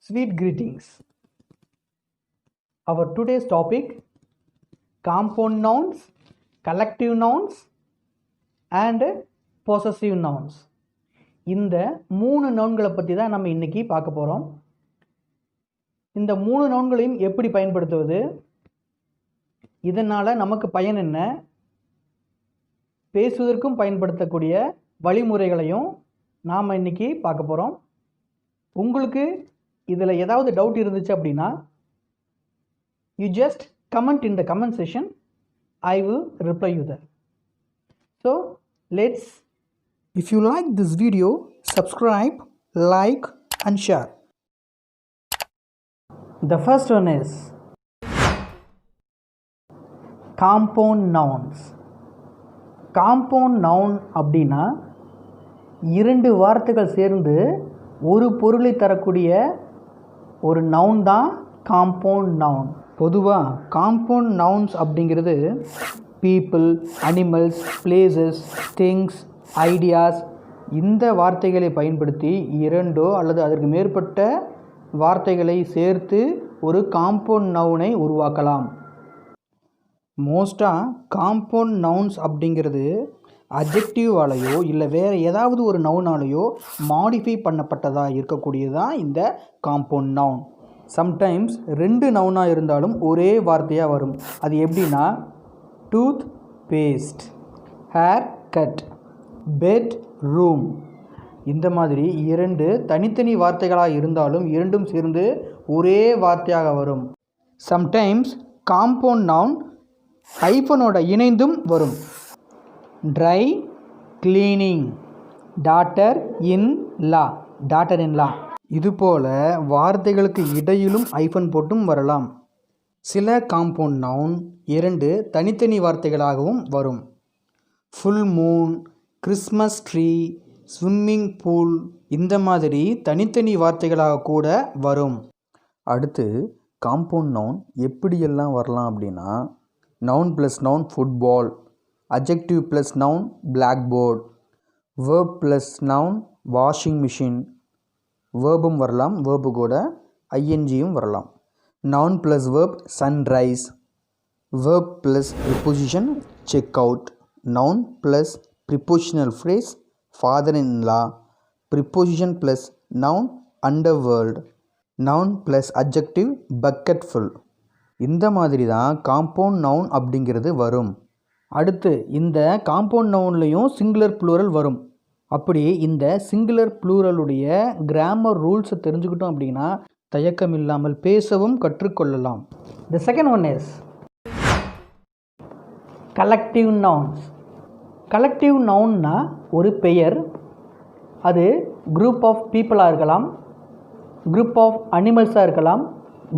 Sweet greetings. Our today's topic, compound nouns, collective nouns and possessive nouns. இந்த 3 நவுன்களை பற்றி தான் நம்ம இன்னைக்கு பார்க்க போகிறோம். இந்த 3 நவுன்களையும் எப்படி பயன்படுத்துவது, இதனால் நமக்கு பயன் என்ன, பேசுவதற்கும் பயன்படுத்தக்கூடிய வழிமுறைகளையும் நாம் இன்னைக்கு பார்க்க போகிறோம். உங்களுக்கு இதில் ஏதாவது டவுட் இருந்துச்சு அப்படின்னா you just comment in the comment section. I will reply you there. So let's, if you like this video, subscribe, like and share. The first one is compound nouns. Compound noun அப்படின்னா 2 வார்த்தைகள் சேர்ந்து ஒரு பொருளை தரக்கூடிய ஒரு noun தான் compound noun. பொதுவாக compound nouns அப்படிங்கிறது people, animals, places, things, ideas இந்த வார்த்தைகளை பயன்படுத்தி 2 அல்லது அதற்கு மேற்பட்ட வார்த்தைகளை சேர்த்து ஒரு காம்பவுண்ட் நவுனை உருவாக்கலாம். மோஸ்ட்டாக காம்பவுண்ட் நவுன்ஸ் அப்படிங்கிறது அட்ஜெக்டிவாலேயோ இல்லை வேறு ஏதாவது ஒரு நவுனாலேயோ மாடிஃபை பண்ணப்பட்டதாக இருக்கக்கூடியதான் இந்த காம்பவுண்ட் நவுன். சம்டைம்ஸ் 2 நவுனாக இருந்தாலும் ஒரே வார்த்தையாக வரும். அது எப்படின்னா toothpaste, haircut, bedroom, இந்த மாதிரி 2 தனித்தனி வார்த்தைகளாக இருந்தாலும் 2ம் சேர்ந்து ஒரே வார்த்தையாக வரும். சம்டைம்ஸ் காம்பவுண்ட் நவுன் ஹைஃபனோட இணைந்தும் வரும். Dry cleaning, daughter in law, daughter in law, இதுபோல் வார்த்தைகளுக்கு இடையிலும் ஐஃபன் போட்டும் வரலாம். சில காம்பவுண்ட் நவுன் 2 தனித்தனி வார்த்தைகளாகவும் வரும். Full Moon, Christmas tree, swimming pool, இந்த மாதிரி தனித்தனி வார்த்தைகளாக கூட வரும். அடுத்து காம்பவுண்ட் நவுன் எப்படியெல்லாம் வரலாம் அப்படின்னா noun plus noun football, adjective plus noun blackboard, verb plus noun washing machine, verbum வரலாம், verb கூட ingயும் வரலாம். noun plus verb sunrise, verb plus preposition check out, noun plus prepositional phrase father-in-law, preposition plus noun underworld, noun plus adjective bucket full. இந்த மாதிரி தான் compound noun அப்படிங்கிறது வரும். அடுத்து இந்த காம்பவுண்ட் நவுன்லேயும் சிங்குலர் ப்ளூரல் வரும். அப்படி இந்த சிங்குலர் ப்ளூரலுடைய கிராமர் ரூல்ஸை தெரிஞ்சுக்கிட்டோம் அப்படின்னா தயக்கம் இல்லாமல் பேசவும் கற்றுக்கொள்ளலாம். The second one is collective nouns. Collective நவுன்னா ஒரு பெயர், அது குரூப் ஆஃப் பீப்புளாக இருக்கலாம், குரூப் ஆஃப் அனிமல்ஸாக இருக்கலாம்,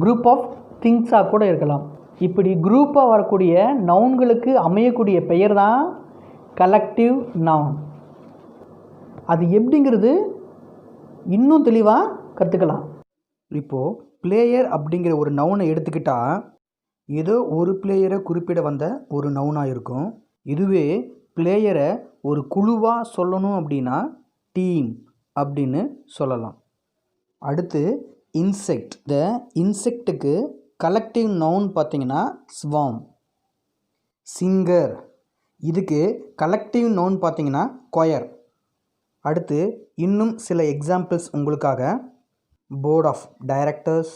குரூப் ஆஃப் திங்ஸாக கூட இருக்கலாம். இப்படி குரூப்பாக வரக்கூடிய நவுன்களுக்கு அமையக்கூடிய பெயர் தான் கலெக்டிவ் நவுன். அது எப்படிங்கிறது இன்னும் தெளிவாக கற்றுக்கலாம். இப்போது பிளேயர் அப்படிங்கிற ஒரு நவுனை எடுத்துக்கிட்டால் ஏதோ ஒரு பிளேயரை குறிப்பிட வந்த ஒரு நவுனாக இருக்கும். இதுவே பிளேயரை ஒரு குழுவாக சொல்லணும் அப்படின்னா டீம் அப்படின்னு சொல்லலாம். அடுத்து இன்செக்ட். இந்த இன்செக்ட்டுக்கு கலெக்டிவ் நவுன் பார்த்திங்கன்னா ஸ்வார்ம். சிங்கர், இதுக்கு கலெக்டிவ் நவுன் பார்த்திங்கன்னா கொயர். அடுத்து இன்னும் சில எக்ஸாம்பிள்ஸ் உங்களுக்காக. Board of directors,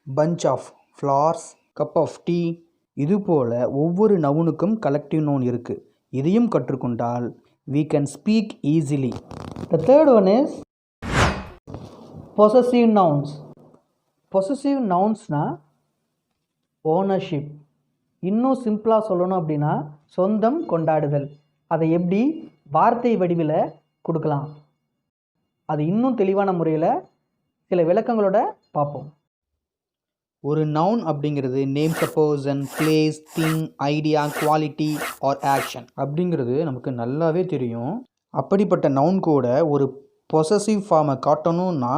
bunch of flowers, cup of tea, இதுபோல் ஒவ்வொரு நவுனுக்கும் கலெக்டிவ் நவுன் இருக்குது. இதையும் கற்றுக்கொண்டால் we can speak easily. The third one is possessive nouns. Possessive nounsனால் ஓனர்ஷிப். இன்னும் சிம்பிளாக சொல்லணும் அப்படின்னா சொந்தம் கொண்டாடுதல். அதை எப்படி வார்த்தை வடிவில் கொடுக்கலாம், அது இன்னும் தெளிவான முறையில் சில விளக்கங்களோட பார்ப்போம். ஒரு நவுன் அப்படிங்கிறது names a person, place, thing, idea, quality or action அப்படிங்கிறது நமக்கு நல்லாவே தெரியும். அப்படிப்பட்ட நவுன் கூட ஒரு பொசசிவ் ஃபார்மை காட்டணும்னா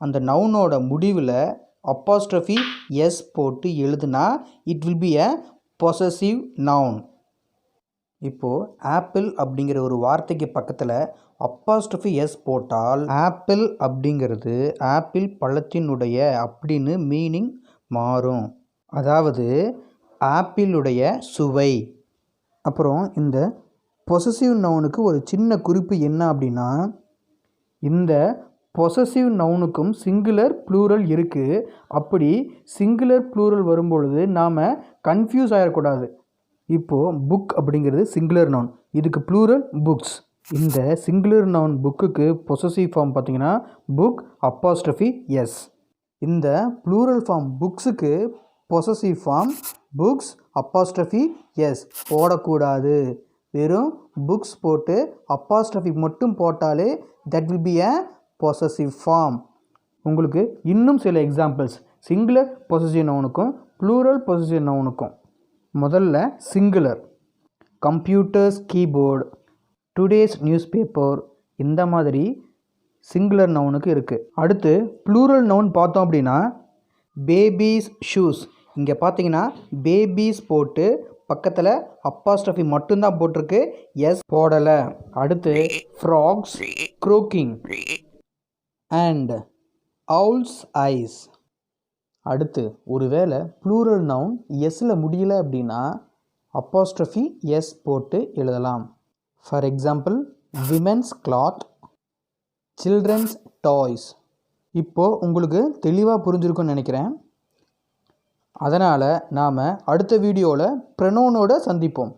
அந்த நவுனோட முடிவில் அப்போஸ்ட்ரோஃபி எஸ் போட்டு எழுதுனா it will be a possessive noun. இப்போது ஆப்பிள் அப்படிங்கிற ஒரு வார்த்தைக்கு பக்கத்தில் அப்போஸ்ட்ரோஃபி எஸ் போட்டால் ஆப்பிள் அப்படிங்கிறது ஆப்பிள் பழத்தினுடைய அப்படின்னு மீனிங் மாறும். அதாவது ஆப்பிளுடைய சுவை. அப்புறம் இந்த பொசசிவ் நவுனுக்கு ஒரு சின்ன குறிப்பு என்ன அப்படின்னா, இந்த பொசசிவ் நவுனுக்கும் சிங்குலர் ப்ளூரல் இருக்குது. அப்படி சிங்குலர் ப்ளூரல் வரும்பொழுது நாம் கன்ஃபியூஸ் ஆகிடக்கூடாது. இப்போது புக் அப்படிங்கிறது சிங்குலர் நவுன், இதுக்கு ப்ளூரல் புக்ஸ். இந்த சிங்குலர் நவுன் புக்குக்கு பொசசிவ் ஃபார்ம் பார்த்திங்கன்னா புக் அப்போஸ்ட்ரோஃபி எஸ். இந்த ப்ளூரல் ஃபார்ம் புக்ஸுக்கு possessive form books apostrophe s போடக்கூடாது. வெறும் புக்ஸ் போட்டு அப்போஸ்ட்ரோஃபி மட்டும் போட்டாலே that will be a possessive form. உங்களுக்கு இன்னும் சில எக்ஸாம்பிள்ஸ் சிங்குலர் பொசசிவ் நவுனுக்கும் ப்ளூரல் பொசசிவ் நவுனுக்கும். முதல்ல singular, computer's keyboard, today's news paper, இந்த மாதிரி சிங்குலர் நவுனுக்கு இருக்குது. அடுத்து ப்ளூரல் நவுன் பார்த்தோம் அப்படின்னா பேபீஸ் ஷூஸ். இங்கே பார்த்தீங்கன்னா பேபீஸ் போட்டு பக்கத்தில் அப்போஸ்ட்ரோஃபி மட்டும்தான் போட்டிருக்கு, எஸ் போடலை. அடுத்து ஃப்ராக்ஸ் க்ரோக்கிங் அண்ட் owl's ஐஸ். அடுத்து ஒருவேளை ப்ளூரல் நவுன் எஸ்ஸில் முடியல அப்படின்னா அப்போஸ்ட்ரோஃபி எஸ் போட்டு எழுதலாம். For example women's cloth, children's toys. இப்போது உங்களுக்கு தெளிவாக புரிஞ்சிருக்குன்னு நினைக்கிறேன். அதனால் நாம் அடுத்த வீடியோவில் ப்ரொனவுனோட சந்திப்போம்.